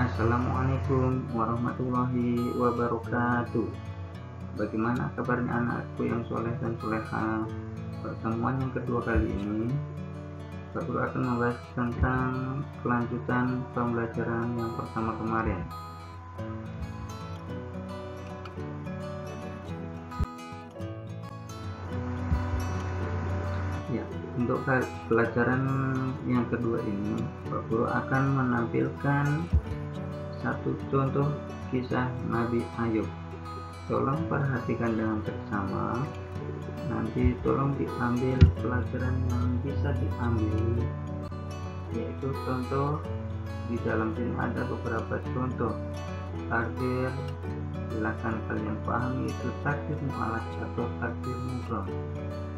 Assalamualaikum warahmatullahi wabarakatuh. Bagaimana kabarnya anakku yang soleh dan soleha? Pertemuan yang kedua kali ini, Pak Guru akan membahas tentang kelanjutan pembelajaran yang pertama kemarin. Ya, untuk pelajaran yang kedua ini, Pak Guru akan menampilkan satu contoh kisah Nabi Ayub. Tolong perhatikan dengan seksama. Nanti tolong diambil pelajaran yang bisa diambil, yaitu contoh. Di dalam sini ada beberapa contoh takdir. Silakan kalian pahami itu takdir mu'alaj atau takdir mudhaf.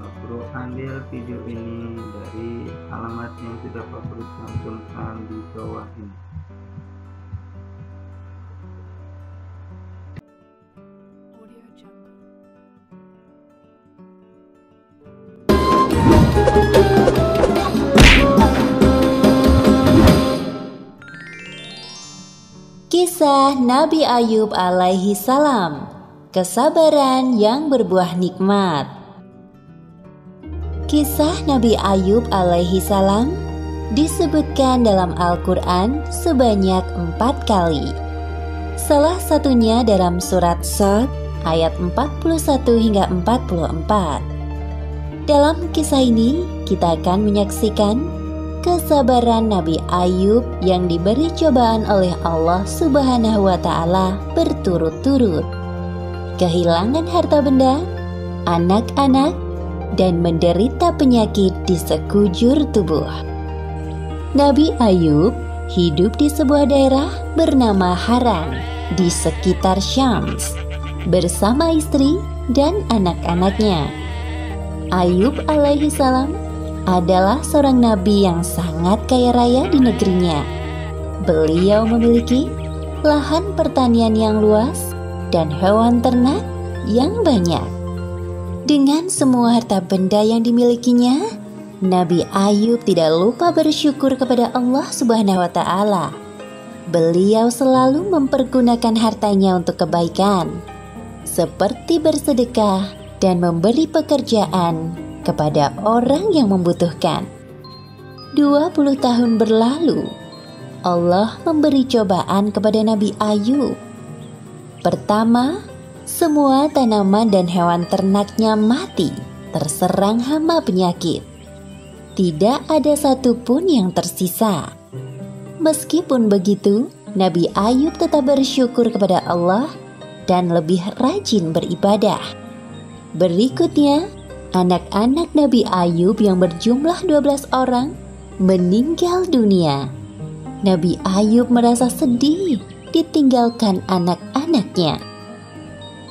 Pak Guru ambil video ini dari alamat yang sudah Pak Guru cantumkan di bawah ini. Kisah Nabi Ayub alaihi salam, kesabaran yang berbuah nikmat. Kisah Nabi Ayub alaihi salam disebutkan dalam Al-Quran sebanyak 4 kali. Salah satunya dalam surat Shad ayat 41 hingga 44. Dalam kisah ini kita akan menyaksikan kesabaran Nabi Ayub yang diberi cobaan oleh Allah Subhanahu wa Ta'ala berturut-turut, kehilangan harta benda, anak-anak, dan menderita penyakit di sekujur tubuh. Nabi Ayub hidup di sebuah daerah bernama Haran di sekitar Syams bersama istri dan anak-anaknya. Ayub alaihi salam adalah seorang nabi yang sangat kaya raya di negerinya. Beliau memiliki lahan pertanian yang luas dan hewan ternak yang banyak. Dengan semua harta benda yang dimilikinya, Nabi Ayub tidak lupa bersyukur kepada Allah Subhanahu wa Ta'ala. Beliau selalu mempergunakan hartanya untuk kebaikan, seperti bersedekah dan memberi pekerjaan kepada orang yang membutuhkan. 20 tahun berlalu, Allah memberi cobaan kepada Nabi Ayub. Pertama, semua tanaman dan hewan ternaknya mati, terserang hama penyakit. Tidak ada satupun yang tersisa. Meskipun begitu, Nabi Ayub tetap bersyukur kepada Allah dan lebih rajin beribadah. Berikutnya, anak-anak Nabi Ayub yang berjumlah 12 orang meninggal dunia. Nabi Ayub merasa sedih ditinggalkan anak-anaknya.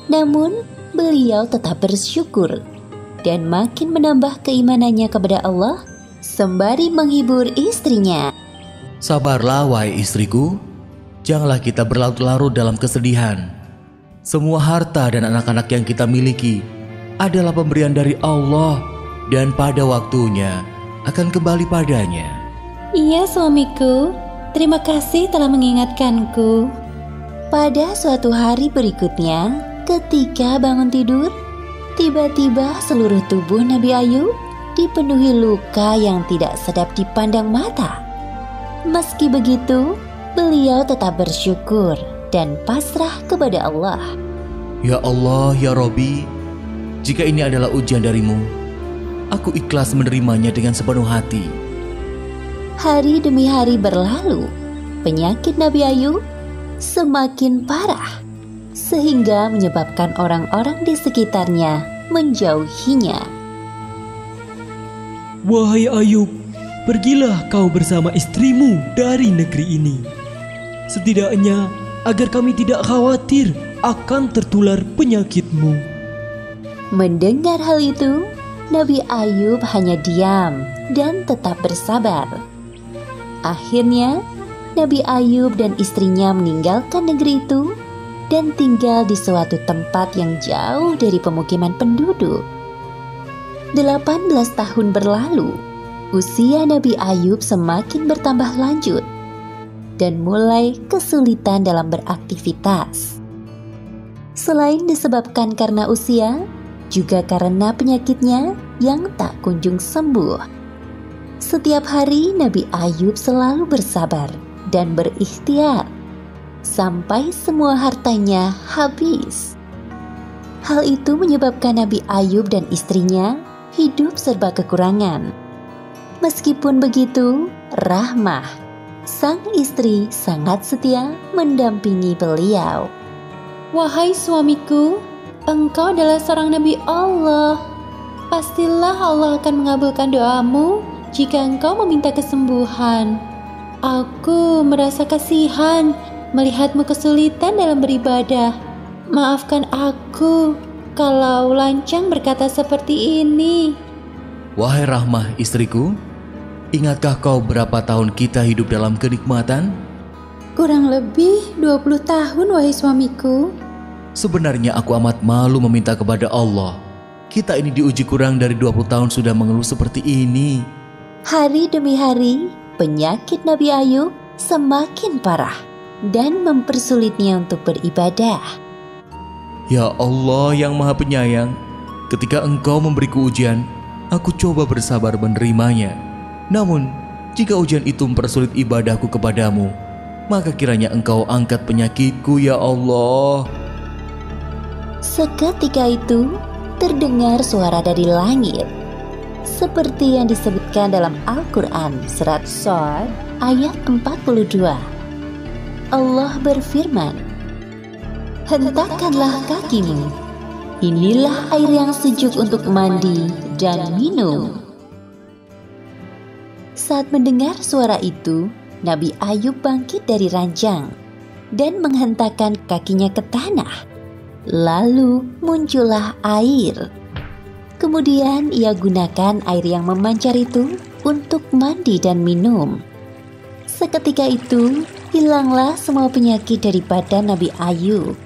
Namun, beliau tetap bersyukur dan makin menambah keimanannya kepada Allah sembari menghibur istrinya. Sabarlah wahai istriku, janganlah kita berlarut-larut dalam kesedihan. Semua harta dan anak-anak yang kita miliki adalah pemberian dari Allah dan pada waktunya akan kembali padanya. Iya suamiku, terima kasih telah mengingatkanku. Pada suatu hari berikutnya, ketika bangun tidur, tiba-tiba seluruh tubuh Nabi Ayub dipenuhi luka yang tidak sedap dipandang mata. Meski begitu, beliau tetap bersyukur dan pasrah kepada Allah. Ya Allah, ya Robbi, jika ini adalah ujian darimu, aku ikhlas menerimanya dengan sepenuh hati. Hari demi hari berlalu, penyakit Nabi Ayub semakin parah, sehingga menyebabkan orang-orang di sekitarnya menjauhinya. Wahai Ayub, pergilah kau bersama istrimu dari negeri ini. Setidaknya agar kami tidak khawatir akan tertular penyakitmu. Mendengar hal itu, Nabi Ayub hanya diam dan tetap bersabar. Akhirnya, Nabi Ayub dan istrinya meninggalkan negeri itu dan tinggal di suatu tempat yang jauh dari pemukiman penduduk. 18 tahun berlalu, usia Nabi Ayub semakin bertambah lanjut. dan mulai kesulitan dalam beraktivitas. Selain disebabkan karena usia, juga karena penyakitnya yang tak kunjung sembuh. Setiap hari Nabi Ayub selalu bersabar dan berikhtiar sampai semua hartanya habis. Hal itu menyebabkan Nabi Ayub dan istrinya hidup serba kekurangan. Meskipun begitu, Rahmah, sang istri, sangat setia mendampingi beliau. Wahai suamiku, engkau adalah seorang Nabi Allah. Pastilah Allah akan mengabulkan doamu jika engkau meminta kesembuhan. Aku merasa kasihan melihatmu kesulitan dalam beribadah. Maafkan aku kalau lancang berkata seperti ini. Wahai Rahmah istriku, ingatkah kau berapa tahun kita hidup dalam kenikmatan? Kurang lebih 20 tahun, wahai suamiku. Sebenarnya aku amat malu meminta kepada Allah. Kita ini diuji kurang dari 20 tahun sudah mengeluh seperti ini. Hari demi hari, penyakit Nabi Ayub semakin parah dan mempersulitnya untuk beribadah. Ya Allah yang Maha Penyayang, ketika Engkau memberiku ujian, aku coba bersabar menerimanya. Namun, jika ujian itu mempersulit ibadahku kepadamu, maka kiranya Engkau angkat penyakitku ya Allah. Seketika itu, terdengar suara dari langit. Seperti yang disebutkan dalam Al-Quran surat Shad ayat 42. Allah berfirman, "Hentakkanlah kakimu, inilah air yang sejuk untuk mandi dan minum." Saat mendengar suara itu, Nabi Ayub bangkit dari ranjang dan menghentakkan kakinya ke tanah. Lalu muncullah air. Kemudian ia gunakan air yang memancar itu untuk mandi dan minum. Seketika itu, hilanglah semua penyakit dari badan Nabi Ayub.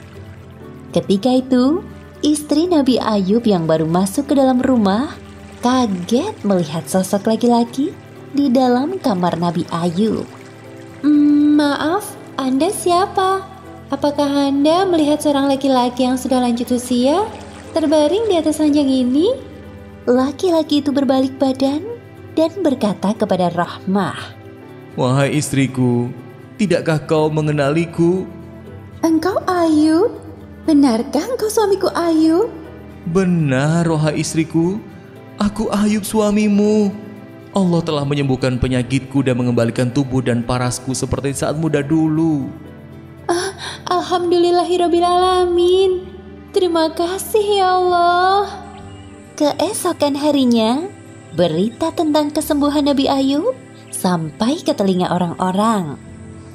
Ketika itu, istri Nabi Ayub yang baru masuk ke dalam rumah kaget melihat sosok laki-laki di dalam kamar Nabi Ayub. Maaf, Anda siapa? Apakah Anda melihat seorang laki-laki yang sudah lanjut usia terbaring di atas ranjang ini? Laki-laki itu berbalik badan dan berkata kepada Rahmah, Wahai istriku, tidakkah kau mengenaliku? Engkau Ayub? Benarkah engkau suamiku Ayub? Benar, wahai istriku, aku Ayub suamimu. Allah telah menyembuhkan penyakitku dan mengembalikan tubuh dan parasku seperti saat muda dulu. Alhamdulillahirrabbilalamin. Terima kasih ya Allah. Keesokan harinya, berita tentang kesembuhan Nabi Ayub sampai ke telinga orang-orang.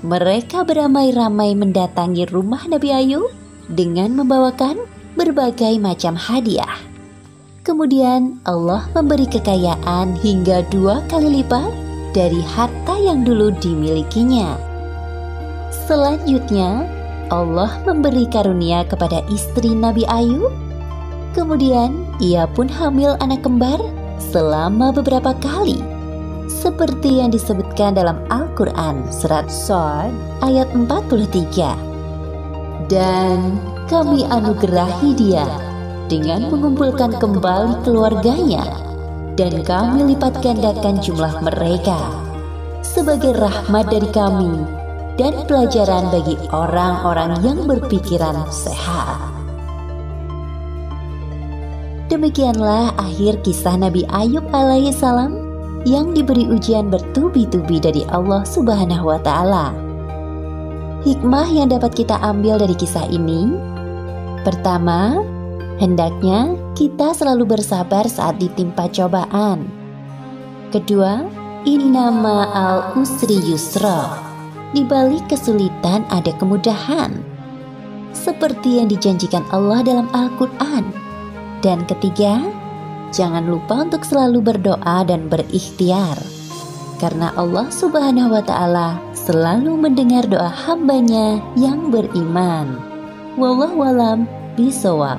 Mereka beramai-ramai mendatangi rumah Nabi Ayub dengan membawakan berbagai macam hadiah. Kemudian Allah memberi kekayaan hingga 2 kali lipat dari harta yang dulu dimilikinya. Selanjutnya, Allah memberi karunia kepada istri Nabi Ayub. Kemudian ia pun hamil anak kembar selama beberapa kali, seperti yang disebutkan dalam Al-Quran surat Shad ayat 43. Dan kami anugerahi dia dengan mengumpulkan kembali keluarganya, dan kami lipat gandakan jumlah mereka sebagai rahmat dari kami dan pelajaran bagi orang-orang yang berpikiran sehat. Demikianlah akhir kisah Nabi Ayub alaihissalam yang diberi ujian bertubi-tubi dari Allah Subhanahu wa Ta'ala. Hikmah yang dapat kita ambil dari kisah ini: pertama, hendaknya kita selalu bersabar saat ditimpa cobaan. Kedua, innama al-usri yusra. Di balik kesulitan ada kemudahan, seperti yang dijanjikan Allah dalam Al-Quran. Dan ketiga, jangan lupa untuk selalu berdoa dan berikhtiar, karena Allah Subhanahu wa Ta'ala selalu mendengar doa hambanya yang beriman. Wallahu a'lam bishawab.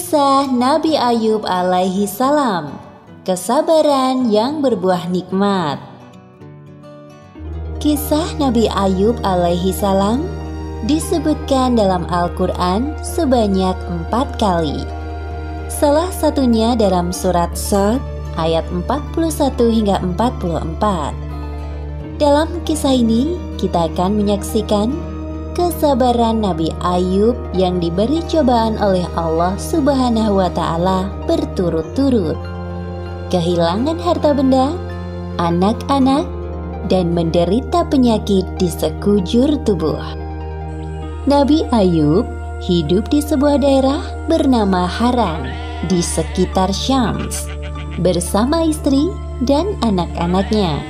Kisah Nabi Ayub alaihi salam, kesabaran yang berbuah nikmat. Kisah Nabi Ayub alaihi salam disebutkan dalam Al-Quran sebanyak 4 kali. Salah satunya dalam surat Shad ayat 41 hingga 44. Dalam kisah ini kita akan menyaksikan kesabaran Nabi Ayub yang diberi cobaan oleh Allah Subhanahu wa Ta'ala berturut-turut, kehilangan harta benda, anak-anak, dan menderita penyakit di sekujur tubuh. Nabi Ayub hidup di sebuah daerah bernama Haran di sekitar Syams bersama istri dan anak-anaknya.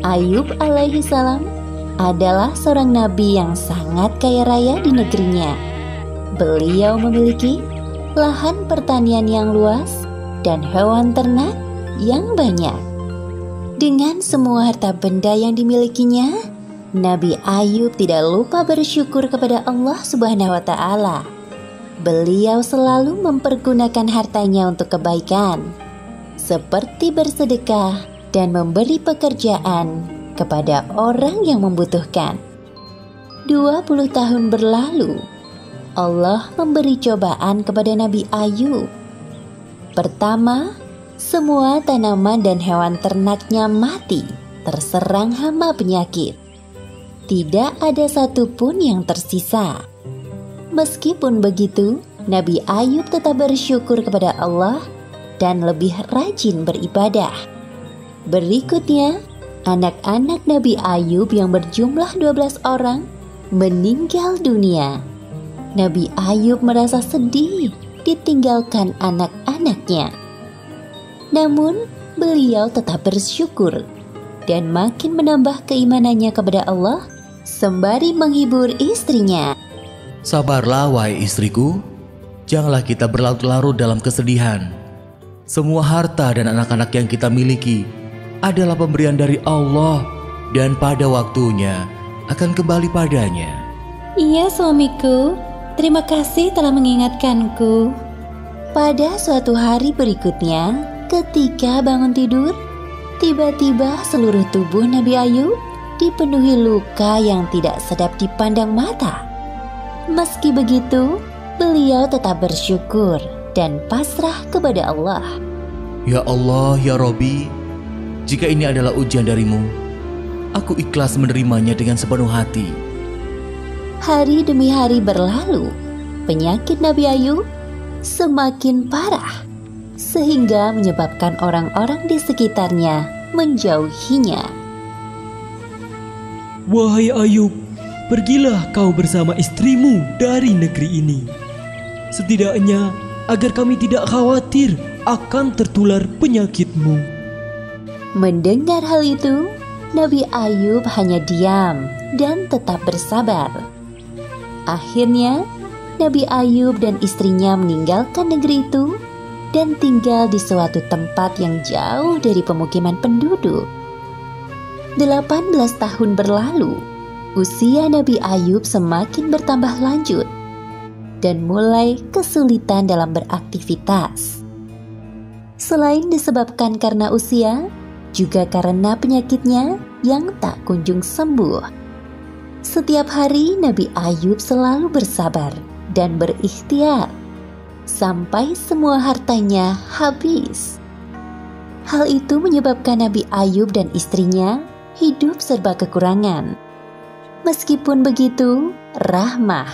Ayub alaihi salam adalah seorang nabi yang sangat kaya raya di negerinya. Beliau memiliki lahan pertanian yang luas dan hewan ternak yang banyak. Dengan semua harta benda yang dimilikinya, Nabi Ayub tidak lupa bersyukur kepada Allah Subhanahu wa Ta'ala. Beliau selalu mempergunakan hartanya untuk kebaikan, seperti bersedekah dan memberi pekerjaan kepada orang yang membutuhkan. 20 tahun berlalu, Allah memberi cobaan kepada Nabi Ayub. Pertama, semua tanaman dan hewan ternaknya mati, terserang hama penyakit. Tidak ada satupun yang tersisa. Meskipun begitu, Nabi Ayub tetap bersyukur kepada Allah dan lebih rajin beribadah. Berikutnya, anak-anak Nabi Ayub yang berjumlah 12 orang meninggal dunia. Nabi Ayub merasa sedih ditinggalkan anak-anaknya. Namun, beliau tetap bersyukur dan makin menambah keimanannya kepada Allah sembari menghibur istrinya. Sabarlah wahai istriku, janganlah kita berlarut-larut dalam kesedihan. Semua harta dan anak-anak yang kita miliki adalah pemberian dari Allah dan pada waktunya akan kembali padanya. Iya suamiku, terima kasih telah mengingatkanku. Pada suatu hari berikutnya, ketika bangun tidur, tiba-tiba seluruh tubuh Nabi Ayub dipenuhi luka yang tidak sedap dipandang mata. Meski begitu, beliau tetap bersyukur dan pasrah kepada Allah. Ya Allah, ya Robbi, jika ini adalah ujian darimu, aku ikhlas menerimanya dengan sepenuh hati. Hari demi hari berlalu, penyakit Nabi Ayub semakin parah, sehingga menyebabkan orang-orang di sekitarnya menjauhinya. Wahai Ayub, pergilah kau bersama istrimu dari negeri ini. Setidaknya agar kami tidak khawatir akan tertular penyakitmu. Mendengar hal itu, Nabi Ayub hanya diam dan tetap bersabar. Akhirnya, Nabi Ayub dan istrinya meninggalkan negeri itu dan tinggal di suatu tempat yang jauh dari pemukiman penduduk. 18 tahun berlalu, usia Nabi Ayub semakin bertambah lanjut dan mulai kesulitan dalam beraktivitas. Selain disebabkan karena usia, juga karena penyakitnya yang tak kunjung sembuh. Setiap hari Nabi Ayub selalu bersabar dan berikhtiar sampai semua hartanya habis. Hal itu menyebabkan Nabi Ayub dan istrinya hidup serba kekurangan. Meskipun begitu, Rahmah,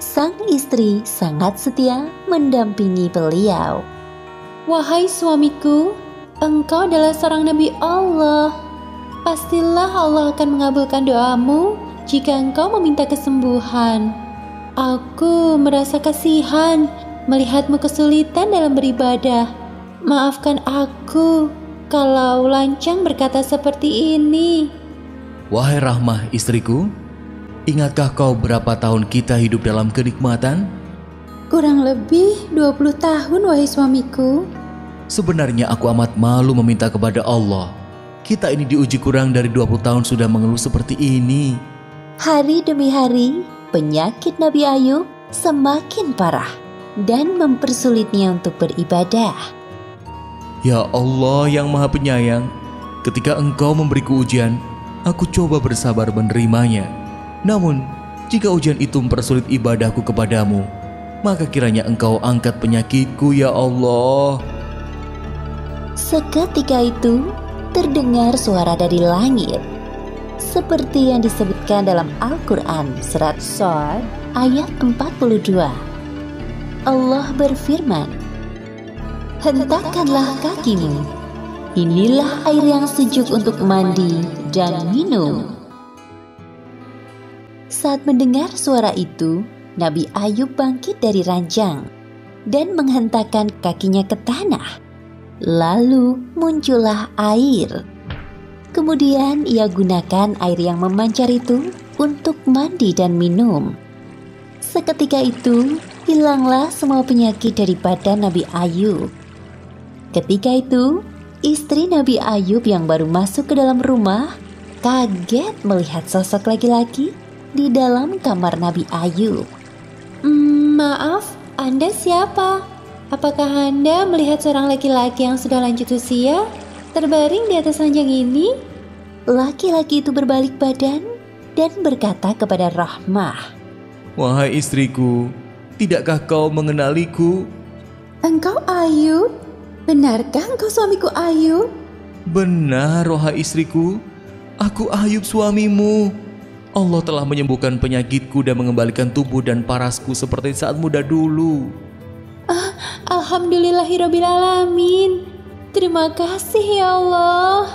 sang istri, sangat setia mendampingi beliau. Wahai suamiku, engkau adalah seorang Nabi Allah. Pastilah Allah akan mengabulkan doamu jika engkau meminta kesembuhan. Aku merasa kasihan melihatmu kesulitan dalam beribadah. Maafkan aku kalau lancang berkata seperti ini. Wahai Rahmah istriku, ingatkah kau berapa tahun kita hidup dalam kenikmatan? Kurang lebih 20 tahun wahai suamiku. Sebenarnya aku amat malu meminta kepada Allah. Kita ini diuji kurang dari 20 tahun sudah mengeluh seperti ini. Hari demi hari, penyakit Nabi Ayub semakin parah. dan mempersulitnya untuk beribadah. Ya Allah yang Maha Penyayang, ketika Engkau memberiku ujian, aku coba bersabar menerimanya. Namun, jika ujian itu mempersulit ibadahku kepadamu, maka kiranya Engkau angkat penyakitku ya Allah. Seketika itu, terdengar suara dari langit. Seperti yang disebutkan dalam Al-Quran surat Shad ayat 42. Allah berfirman, "Hentakkanlah kakimu. Inilah air yang sejuk untuk mandi dan minum." Saat mendengar suara itu, Nabi Ayub bangkit dari ranjang dan menghentakkan kakinya ke tanah. Lalu muncullah air. Kemudian ia gunakan air yang memancar itu untuk mandi dan minum. Seketika itu, hilanglah semua penyakit dari badan Nabi Ayub. Ketika itu, istri Nabi Ayub yang baru masuk ke dalam rumah kaget melihat sosok laki-laki di dalam kamar Nabi Ayub. Maaf, Anda siapa? Apakah Anda melihat seorang laki-laki yang sudah lanjut usia terbaring di atas ranjang ini? Laki-laki itu berbalik badan dan berkata kepada Rahmah, Wahai istriku, tidakkah kau mengenaliku? Engkau Ayub? Benarkah engkau suamiku Ayub? Benar, wahai istriku, aku Ayub suamimu. Allah telah menyembuhkan penyakitku dan mengembalikan tubuh dan parasku seperti saat muda dulu. Alhamdulillahirrabbilalamin. Terima kasih ya Allah.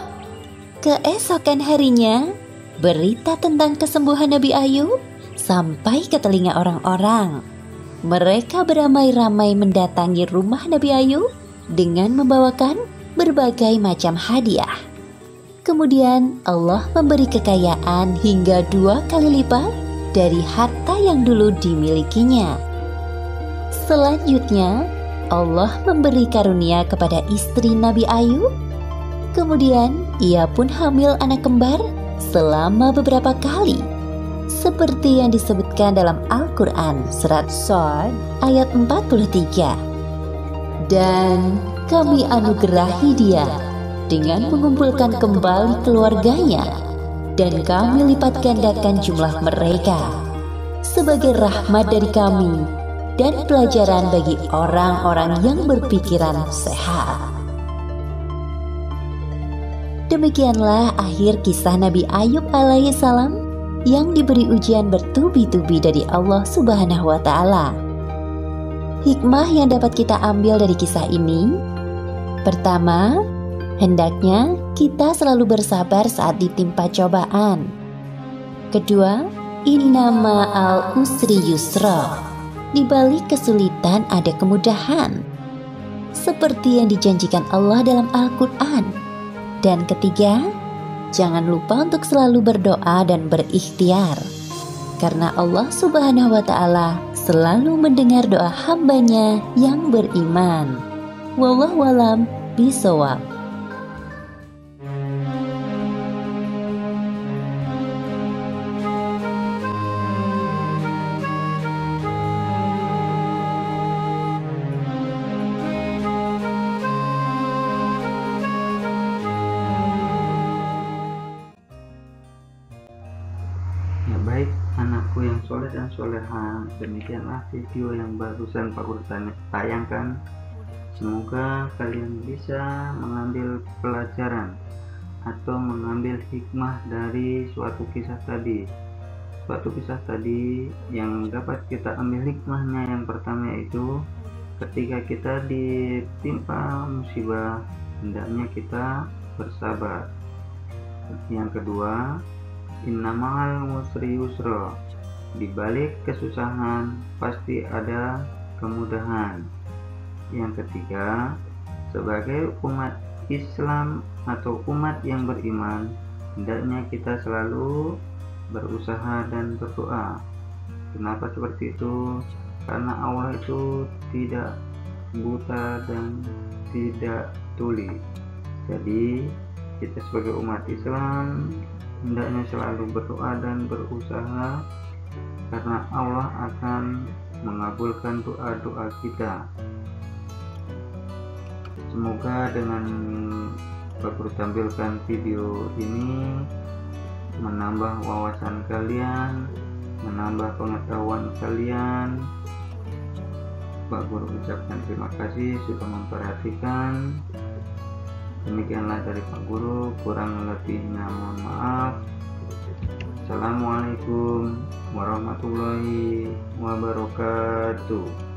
Keesokan harinya, berita tentang kesembuhan Nabi Ayub sampai ke telinga orang-orang. Mereka beramai-ramai mendatangi rumah Nabi Ayub dengan membawakan berbagai macam hadiah. Kemudian Allah memberi kekayaan hingga 2 kali lipat dari harta yang dulu dimilikinya. Selanjutnya, Allah memberi karunia kepada istri Nabi Ayub. Kemudian ia pun hamil anak kembar selama beberapa kali, seperti yang disebutkan dalam Al-Quran surat Shad ayat 43. Dan kami anugerahi dia dengan mengumpulkan kembali keluarganya, dan kami lipat gandakan jumlah mereka sebagai rahmat dari kami dan pelajaran bagi orang-orang yang berpikiran sehat. Demikianlah akhir kisah Nabi Ayub alaihissalam yang diberi ujian bertubi-tubi dari Allah Subhanahu wa Ta'ala. Hikmah yang dapat kita ambil dari kisah ini: pertama, hendaknya kita selalu bersabar saat ditimpa cobaan. Kedua, inna ma'al usri yusra. Di balik kesulitan ada kemudahan, seperti yang dijanjikan Allah dalam Al-Quran. Dan ketiga, jangan lupa untuk selalu berdoa dan berikhtiar, karena Allah Subhanahu wa Ta'ala selalu mendengar doa hambanya yang beriman. Wallahu a'lam bishawab. Ya baik, anakku yang soleh dan soleha, demikianlah video yang barusan Pak Guru tayangkan. Semoga kalian bisa mengambil pelajaran atau mengambil hikmah dari suatu kisah tadi. Suatu kisah tadi yang dapat kita ambil hikmahnya, yang pertama yaitu ketika kita ditimpa musibah, hendaknya kita bersabar. Yang kedua, inna ma'al usri yusra. Di balik kesusahan pasti ada kemudahan. Yang ketiga, sebagai umat Islam atau umat yang beriman, hendaknya kita selalu berusaha dan berdoa. Kenapa seperti itu? Karena Allah itu tidak buta dan tidak tuli. Jadi kita sebagai umat Islam hendaknya selalu berdoa dan berusaha, karena Allah akan mengabulkan doa-doa kita. Semoga dengan Pak Guru tampilkan video ini menambah wawasan kalian, menambah pengetahuan kalian. Pak Guru ucapkan terima kasih sudah memperhatikan. Demikianlah dari Pak Guru, kurang lebihnya mohon maaf. Assalamualaikum warahmatullahi wabarakatuh.